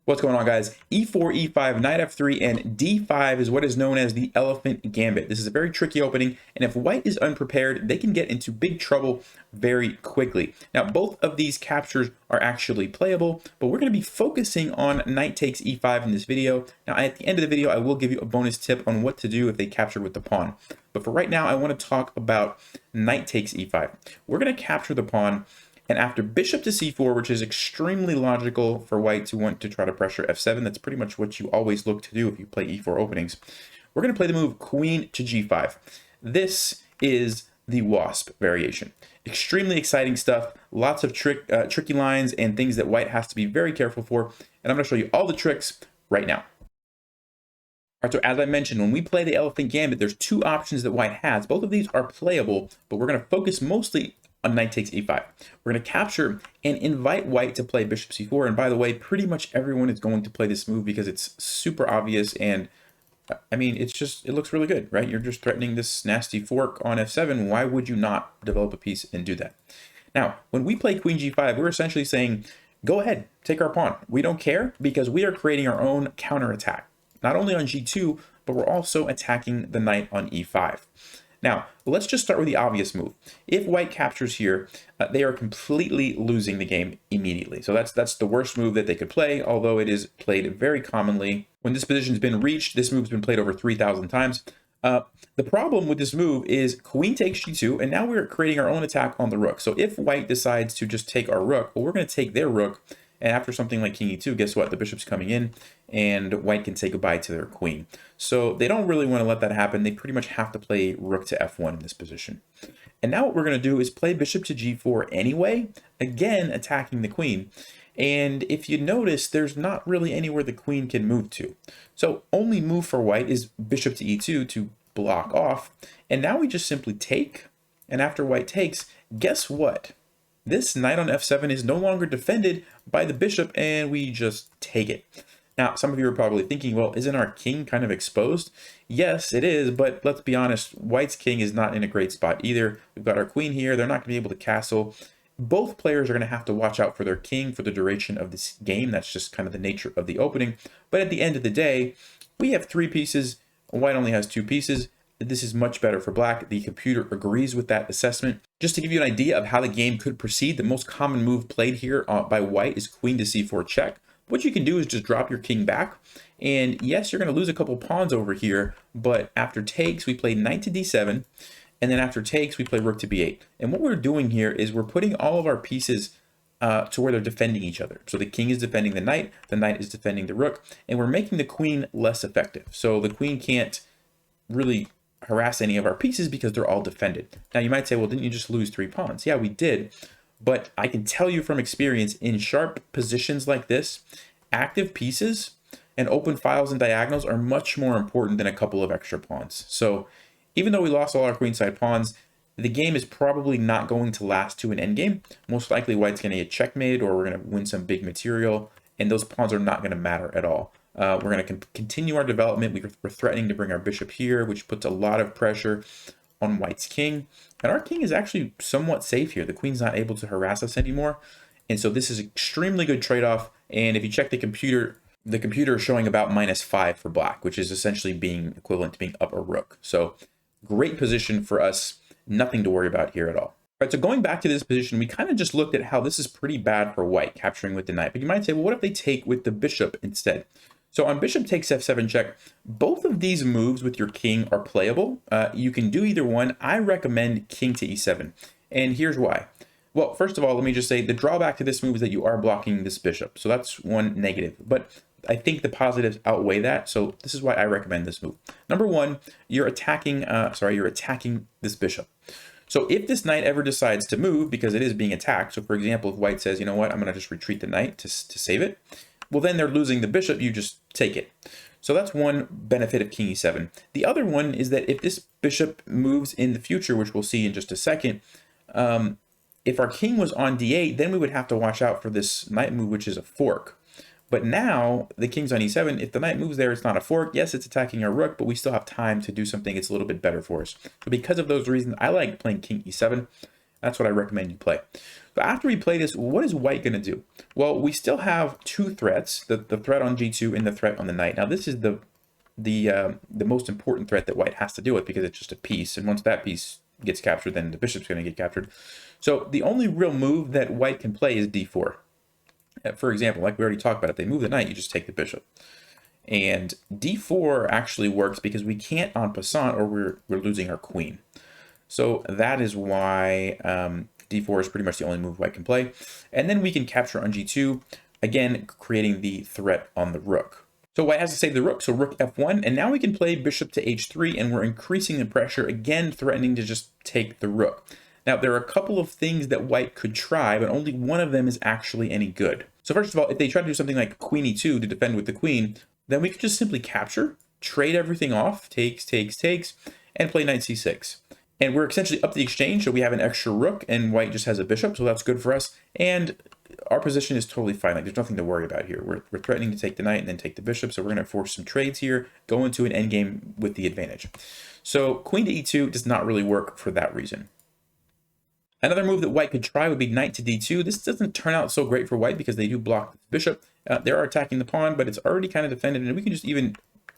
What's going on, guys? E4, E5, Knight F3, and D5 is what is known as the Elephant Gambit. This is a very tricky opening, and if white is unprepared, they can get into big trouble very quickly. Now, both of these captures are actually playable, but we're going to be focusing on Knight takes E5 in this video. Now, at the end of the video, I will give you a bonus tip on what to do if they capture with the pawn. But for right now, I want to talk about Knight takes E5. We're going to capture the pawn, and after bishop to c4, which is extremely logical for white to want to try to pressure f7, that's pretty much what you always look to do if you play e4 openings. We're going to play the move queen to g5. This is the Wasp variation. Extremely exciting stuff, lots of tricky lines and things that white has to be very careful for, and I'm going to show you all the tricks right now. All right, so as I mentioned, when we play the Elephant Gambit, there's two options that white has. Both of these are playable, but we're going to focus mostly on Knight takes e5. We're going to capture and invite white to play bishop c4. And by the way, pretty much everyone is going to play this move because it's super obvious. And I mean, it looks really good, right? You're just threatening this nasty fork on f7. Why would you not develop a piece and do that? Now, when we play queen g5, we're essentially saying, go ahead, take our pawn. We don't care because we are creating our own counterattack, not only on g2, but we're also attacking the knight on e5. Now, let's just start with the obvious move. If white captures here, they are completely losing the game immediately. So that's the worst move that they could play, although it is played very commonly. When this position has been reached, this move's been played over 3,000 times. The problem with this move is queen takes g2, and now we're creating our own attack on the rook. So if white decides to just take our rook, well, we're going to take their rook. And after something like king e2, guess what? The bishop's coming in, and white can say goodbye to their queen. So they don't really want to let that happen. They pretty much have to play rook to f1 in this position. And now what we're going to do is play bishop to g4 anyway, again attacking the queen. And if you notice, there's not really anywhere the queen can move to. So only move for white is bishop to e2 to block off. And now we just simply take. And after white takes, guess what? This knight on f7 is no longer defended by the bishop, and we just take it. Now, some of you are probably thinking, well, isn't our king kind of exposed? Yes, it is, but let's be honest, white's king is not in a great spot either. We've got our queen here. They're not going to be able to castle. Both players are going to have to watch out for their king for the duration of this game. That's just kind of the nature of the opening. But at the end of the day, we have three pieces. White only has two pieces. This is much better for black. The computer agrees with that assessment. Just to give you an idea of how the game could proceed, the most common move played here by white is queen to c4 check. What you can do is just drop your king back. And yes, you're going to lose a couple pawns over here, but after takes, we play knight to d7. And then after takes, we play rook to b8. And what we're doing here is we're putting all of our pieces to where they're defending each other. So the king is defending the knight is defending the rook, and we're making the queen less effective. So the queen can't really harass any of our pieces because they're all defended. Now you might say, well, didn't you just lose 3 pawns? Yeah, we did. But I can tell you from experience, in sharp positions like this, active pieces and open files and diagonals are much more important than a couple of extra pawns. So even though we lost all our queenside pawns, the game is probably not going to last to an endgame. Most likely white's going to get checkmated, or we're going to win some big material, and those pawns are not going to matter at all. We're going to continue our development. We're threatening to bring our bishop here, which puts a lot of pressure on white's king. And our king is actually somewhat safe here. The queen's not able to harass us anymore. And so this is an extremely good trade-off. And if you check the computer is showing about -5 for black, which is essentially being equivalent to being up a rook. So great position for us. Nothing to worry about here at all. All right, so going back to this position, we kind of just looked at how this is pretty bad for white, capturing with the knight. But you might say, well, what if they take with the bishop instead? So on bishop takes f7 check, both of these moves with your king are playable. You can do either one. I recommend king to e7. And here's why. Well, first of all, let me just say the drawback to this move is that you are blocking this bishop. So that's one negative. But I think the positives outweigh that. So this is why I recommend this move. Number one, you're attacking this bishop. So if this knight ever decides to move, because it is being attacked, so for example, if white says, you know what, I'm going to just retreat the knight to save it, well, then they're losing the bishop, you just take it. So that's one benefit of king e7. The other one is that if this bishop moves in the future, which we'll see in just a second, if our king was on d8, then we would have to watch out for this knight move, which is a fork. But now the king's on e7. If the knight moves there, it's not a fork. Yes, it's attacking our rook, but we still have time to do something that's a little bit better for us. So because of those reasons, I like playing king e7. That's what I recommend you play. So after we play this, what is white going to do? Well, we still have two threats, the threat on G2 and the threat on the knight. Now, this is the most important threat that white has to deal with because it's just a piece. And once that piece gets captured, then the bishop's going to get captured. So the only real move that white can play is d4. For example, like we already talked about, if they move the knight, you just take the bishop. And d4 actually works because we can't en passant or we're losing our queen. So that is why d4 is pretty much the only move white can play. And then we can capture on g2, again, creating the threat on the rook. So white has to save the rook, so rook f1, and now we can play bishop to h3, and we're increasing the pressure, again, threatening to just take the rook. Now, there are a couple of things that white could try, but only one of them is actually any good. So first of all, if they try to do something like queen e2 to defend with the queen, then we could just simply capture, trade everything off, takes, and play knight c6. And we're essentially up the exchange, so we have an extra rook, and white just has a bishop, so that's good for us. And our position is totally fine. Like, there's nothing to worry about here. We're threatening to take the knight and then take the bishop, so we're going to force some trades here, go into an endgame with the advantage. So queen to e2 does not really work for that reason. Another move that white could try would be knight to d2. This doesn't turn out so great for white because they do block the bishop. They are attacking the pawn, but it's already kind of defended, and we can just even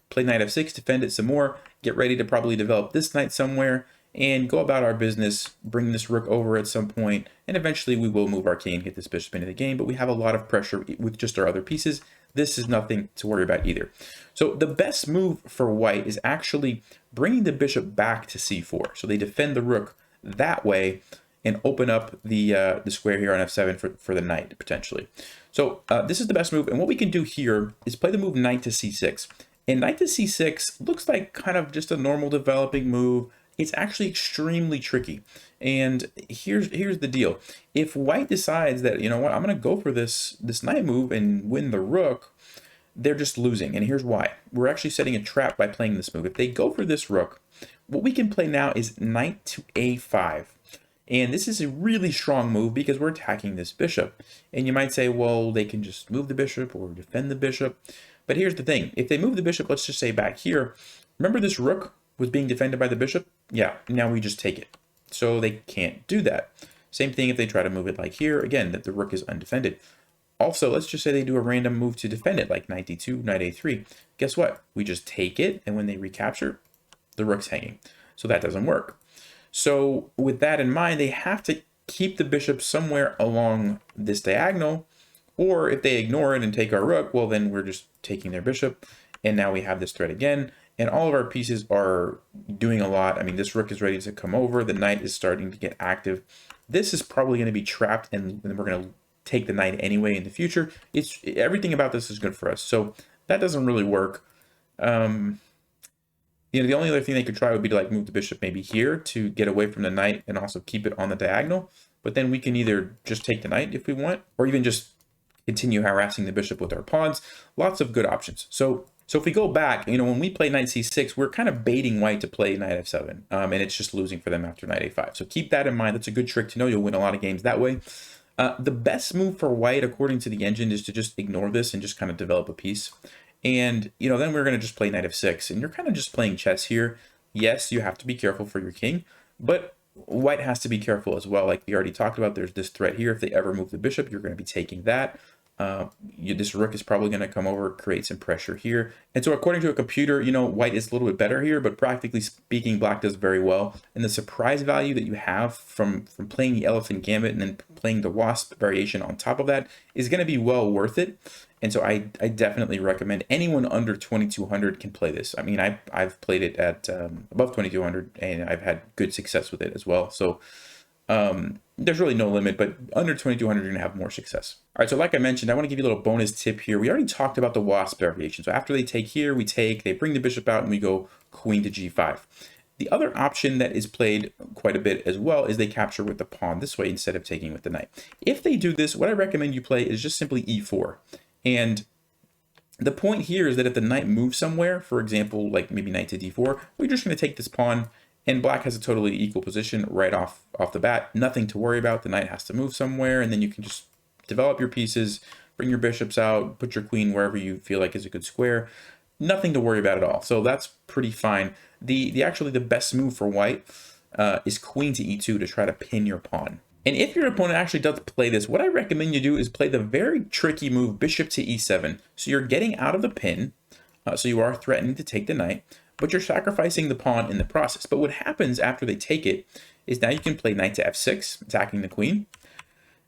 play knight f6, defend it some more, get ready to probably develop this knight somewhere, and go about our business, bring this rook over at some point, and eventually we will move our king and get this bishop into the game, but we have a lot of pressure with just our other pieces. This is nothing to worry about either. So the best move for white is actually bringing the bishop back to c4. So they defend the rook that way and open up the square here on f7 for the knight, potentially. So this is the best move, and what we can do here is play the move knight to c6. And knight to c6 looks like kind of just a normal developing move. It's actually extremely tricky. And here's the deal. If white decides that, you know what, I'm going to go for this knight move and win the rook, they're just losing. And here's why. We're actually setting a trap by playing this move. If they go for this rook, what we can play now is knight to a5. And this is a really strong move because we're attacking this bishop. And you might say, well, they can just move the bishop or defend the bishop. But here's the thing. If they move the bishop, let's just say back here, remember this rook was being defended by the bishop? Yeah, now we just take it. So they can't do that. Same thing if they try to move it like here. Again, that the rook is undefended. Also, let's just say they do a random move to defend it, like knight d2, knight a3. Guess what? We just take it, and when they recapture, the rook's hanging. So that doesn't work. So with that in mind, they have to keep the bishop somewhere along this diagonal, or if they ignore it and take our rook, well, then we're just taking their bishop, and now we have this threat again. And all of our pieces are doing a lot. I mean, this rook is ready to come over. The knight is starting to get active. This is probably going to be trapped, and we're going to take the knight anyway in the future. Everything about this is good for us. So that doesn't really work. You know, the only other thing they could try would be to like move the bishop maybe here to get away from the knight and also keep it on the diagonal. But then we can either just take the knight if we want, or even just continue harassing the bishop with our pawns. Lots of good options. So if we go back, you know, when we play knight c6, we're kind of baiting white to play knight f7, and it's just losing for them after knight a5. So keep that in mind. That's a good trick to know. You'll win a lot of games that way. The best move for white, according to the engine, is to just ignore this and just kind of develop a piece. And, you know, then we're going to just play knight f6, and you're kind of just playing chess here. Yes, you have to be careful for your king, but white has to be careful as well. Like we already talked about, there's this threat here. If they ever move the bishop, you're going to be taking that. This rook is probably going to come over, create some pressure here. And so according to a computer, you know, white is a little bit better here, but practically speaking, black does very well. And the surprise value that you have from playing the elephant gambit and then playing the wasp variation on top of that is going to be well worth it. And so I definitely recommend anyone under 2200 can play this. I mean, I've played it at above 2200 and I've had good success with it as well. So there's really no limit, but under 2200 you're gonna have more success. All right, so like I mentioned, I want to give you a little bonus tip here. We already talked about the wasp variation. So after they take here, we take, they bring the bishop out, and we go queen to g5. The other option that is played quite a bit as well is they capture with the pawn this way instead of taking with the knight. If they do this, what I recommend you play is just simply e4. And the point here is that if the knight moves somewhere, for example, like maybe knight to d4, we're just going to take this pawn, and black has a totally equal position right off the bat. Nothing to worry about. The knight has to move somewhere, and then you can just develop your pieces, bring your bishops out, put your queen wherever you feel like is a good square. Nothing to worry about at all. So that's pretty fine. Actually the best move for white is queen to e2 to try to pin your pawn. And if your opponent actually does play this, what I recommend you do is play the very tricky move bishop to e7. So you're getting out of the pin, so you are threatening to take the knight, but you're sacrificing the pawn in the process. But what happens after they take it is now you can play knight to f6, attacking the queen.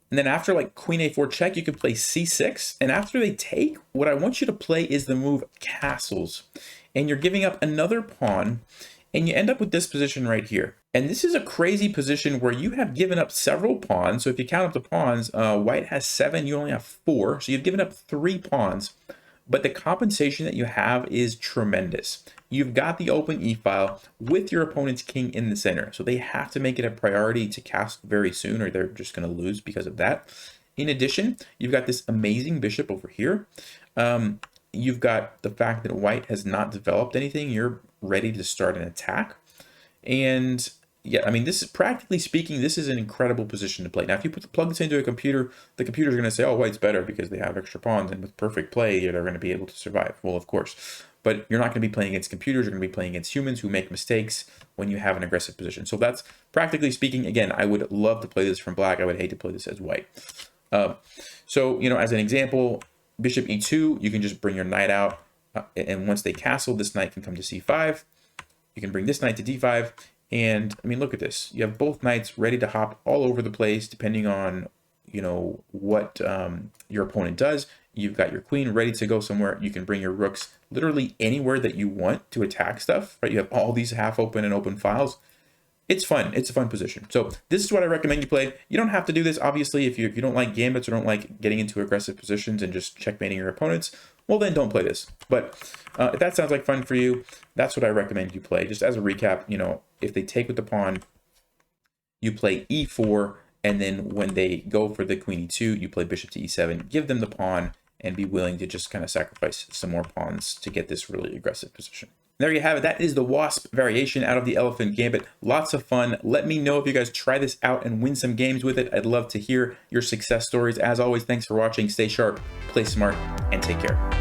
And then after like queen a4 check, you can play c6. And after they take, what I want you to play is the move castles. And you're giving up another pawn, and you end up with this position right here. And this is a crazy position where you have given up several pawns. So if you count up the pawns, white has 7, you only have 4. So you've given up 3 pawns. But the compensation that you have is tremendous. You've got the open e-file with your opponent's king in the center. So they have to make it a priority to cast very soon, or they're just going to lose because of that. In addition, you've got this amazing bishop over here. You've got the fact that white has not developed anything. You're ready to start an attack. And yeah, I mean, this is practically speaking, this is an incredible position to play. Now, if you plug this into a computer, the computer's going to say, oh, white's better because they have extra pawns, and with perfect play, they're going to be able to survive. Well, of course, but you're not going to be playing against computers. You're going to be playing against humans who make mistakes when you have an aggressive position. So that's practically speaking. Again, I would love to play this from black. I would hate to play this as white. So, you know, as an example, bishop e2, you can just bring your knight out. And once they castle, this knight can come to c5. You can bring this knight to d5. And I mean, look at this. You have both knights ready to hop all over the place, depending on, you know, what your opponent does. You've got your queen ready to go somewhere. You can bring your rooks literally anywhere that you want to attack stuff, right? You have all these half open and open files. It's fun. It's a fun position. So this is what I recommend you play. You don't have to do this, obviously. If you don't like gambits or don't like getting into aggressive positions and just checkmating your opponents, well, then don't play this. But if that sounds like fun for you, that's what I recommend you play. Just as a recap, you know, if they take with the pawn, you play e4, and then when they go for the queen e2, you play bishop to e7, give them the pawn, and be willing to just kind of sacrifice some more pawns to get this really aggressive position. There you have it. That is the Wasp variation out of the Elephant Gambit. Lots of fun. Let me know if you guys try this out and win some games with it. I'd love to hear your success stories. As always, thanks for watching. Stay sharp, play smart, and take care.